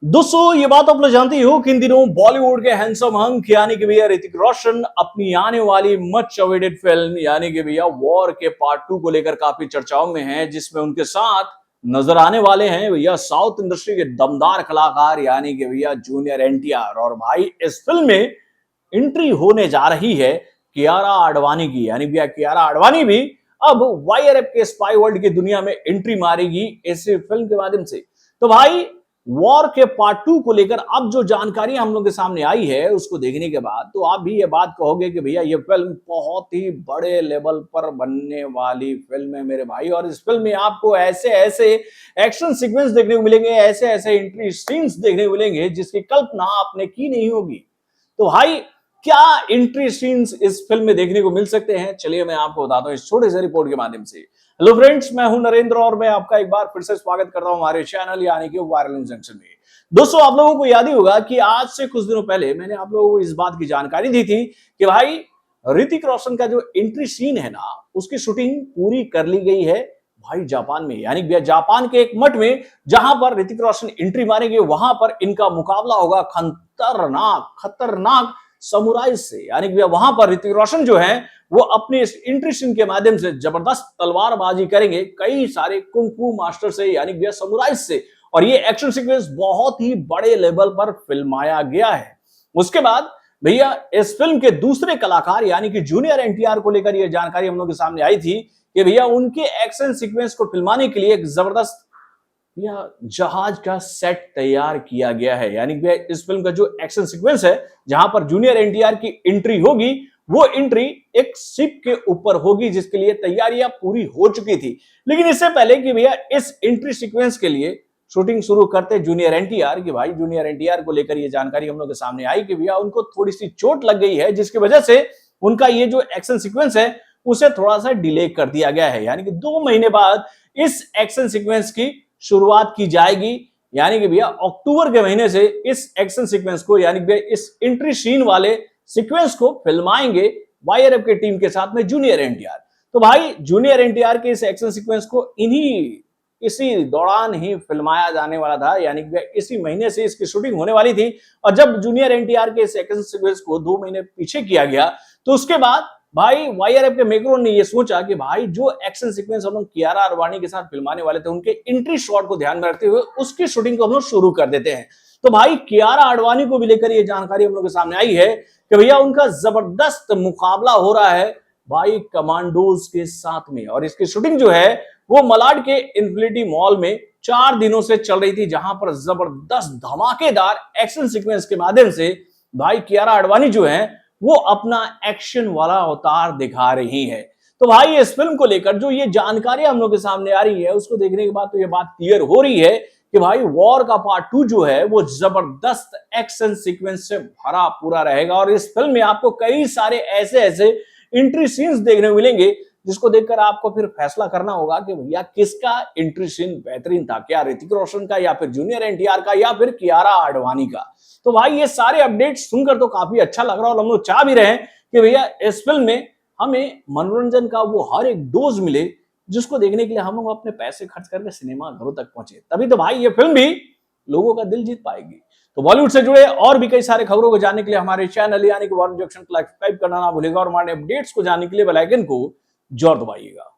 दोस्तों ये बात आप लोग जानते हो कि इन दिनों बॉलीवुड के हैंडसम हंक यानी कि भैया ऋतिक रोशन अपनी आने वाली मच अवेटेड फिल्म यानी कि भैया वॉर के पार्ट 2 को लेकर काफी चर्चाओं में है, जिसमें उनके साथ नजर आने वाले हैं भैया साउथ इंडस्ट्री के दमदार कलाकार यानी कि भैया जूनियर एनटीआर। और भाई इस फिल्म में एंट्री होने जा रही है कियारा आडवाणी की, यानी भैया कियारा आडवाणी भी अब वाईआरएफ के स्पाई वर्ल्ड की दुनिया में एंट्री मारेगी इस फिल्म के माध्यम से। तो भाई वॉर के पार्ट 2 को लेकर अब जो जानकारी हम लोग के सामने आई है उसको देखने के बाद तो आप भी ये बात कहोगे कि भैया ये फिल्म बहुत ही बड़े लेवल पर बनने वाली फिल्म है मेरे भाई। और इस फिल्म में आपको ऐसे ऐसे एक्शन सीक्वेंस देखने को मिलेंगे, ऐसे ऐसे एंट्री सीन्स देखने को मिलेंगे जिसकी कल्पना आपने की नहीं होगी। तो भाई क्या एंट्री सीन्स इस फिल्म में देखने को मिल सकते हैं, चलिए मैं आपको बताता हूं इस छोटे से रिपोर्ट के माध्यम से। हेलो फ्रेंड्स, मैं हूं नरेंद्र और मैं आपका एक बार फिर से स्वागत करता हूं हमारे चैनल यानी कि वायरल न्यूज़ जंक्शन में। दोस्तों आप लोगों को याद ही होगा कि आज से कुछ दिनों पहले मैंने आप लोगों को इस बात की जानकारी दी थी कि भाई ऋतिक रोशन का जो एंट्री सीन है ना उसकी शूटिंग पूरी कर ली गई है भाई जापान में, यानी जापान के एक मठ में जहां पर ऋतिक रोशन एंट्री मारेंगे वहां पर इनका मुकाबला होगा खतरनाक समुराई से। यानी कि वहां पर ऋतिक रोशन जो है वो अपने इस एंट्री सीन के माध्यम से जबरदस्त तलवारबाजी करेंगे कई सारे कुंग-फू मास्टर से यानी कि समुराई से। और ये एक्शन सीक्वेंस बहुत ही बड़े लेवल पर फिल्माया गया है। उसके बाद भैया इस फिल्म के दूसरे कलाकार यानी कि जूनियर एनटीआर को लेकर यह जानकारी हम लोग के सामने आई थी कि भैया उनके एक्शन सीक्वेंस को फिल्माने के लिए एक जबरदस्त या जहाज का सेट तैयार किया गया है। यानी कि इस फिल्म का जो एक्शन सीक्वेंस है जहां पर जूनियर एनटीआर की एंट्री होगी वो एंट्री एक शिप के ऊपर होगी जिसके लिए तैयारियां पूरी हो चुकी थी। लेकिन इससे पहले कि भैया इस एंट्री सीक्वेंस के लिए शूटिंग शुरू करते जूनियर एनटीआर की भाई जूनियर एनटीआर को लेकर ये जानकारी हम लोग के सामने आई कि भैया उनको थोड़ी सी चोट लग गई है जिसकी वजह से उनका ये जो एक्शन सीक्वेंस है उसे थोड़ा सा डिले कर दिया गया है। यानी कि 2 महीने बाद इस एक्शन सीक्वेंस की शुरुआत की जाएगी। यानी कि भैया अक्टूबर के महीने से इस एक्शन सीक्वेंस को यानी कि इस एंट्री सीन वाले सीक्वेंस को फिल्माएंगे वाईआरएफ के टीम के साथ में जूनियर एनटीआर। तो भाई जूनियर एनटीआर के इस एक्शन सीक्वेंस को इसी दौरान ही फिल्माया जाने वाला था, यानी कि इसी महीने से इसकी शूटिंग होने वाली थी। और जब जूनियर एनटीआर के इस एक्शन सीक्वेंस को 2 महीने पीछे किया गया तो उसके बाद भाई वाईआरएफ के मेकरों ने ये सोचा कि भाई जो एक्शन सीक्वेंस हम लोग कियारा आडवाणी के साथ फिल्माने वाले थे उनके एंट्री शॉट को ध्यान में रखते हुए उसकी शूटिंग को हम लोग शुरू कर देते हैं। तो भाई कियारा आडवाणी को भी लेकर ये जानकारी हम लोग के सामने आई है कि भैया उनका जबरदस्त मुकाबला हो रहा है भाई कमांडोज के साथ में। और इसकी शूटिंग जो है वो मलाड के इन्फिनिटी मॉल में 4 दिनों से चल रही थी जहां पर जबरदस्त धमाकेदार एक्शन सीक्वेंस के माध्यम से भाई कियारा आडवाणी जो है वो अपना एक्शन वाला अवतार दिखा रही है। तो भाई इस फिल्म को लेकर जो ये जानकारी हम लोग के सामने आ रही है उसको देखने के बाद तो ये बात क्लियर हो रही है कि भाई वॉर का पार्ट 2 जो है वो जबरदस्त एक्शन सीक्वेंस से भरा पूरा रहेगा। और इस फिल्म में आपको कई सारे ऐसे ऐसे एंट्री सीन्स देखने को मिलेंगे जिसको देखकर आपको फिर फैसला करना होगा कि भैया किसका एंट्री सीन बेहतरीन था, क्या ऋतिक रोशन का या फिर जूनियर एनटीआर का या फिर कियारा आडवाणी का। तो भाई ये सारे अपडेट्स सुनकर तो काफी अच्छा लग रहा है और हम लोग चाह भी रहे हैं कि भैया इस फिल्म में हमें मनोरंजन का वो हर एक डोज मिले जिसको देखने के लिए हम लोग अपने पैसे खर्च करके सिनेमा घरों तक पहुंचे, तभी तो भाई ये फिल्म भी लोगों का दिल जीत पाएगी। तो बॉलीवुड से जुड़े और भी कई सारे खबरों को जानने के लिए हमारे चैनल यानी कि वायरल जंक्शन को सब्सक्राइब करना ना भूलिएगा और हमारे अपडेट्स को जानने के लिए बेल आइकन को जरूर दबाइएगा।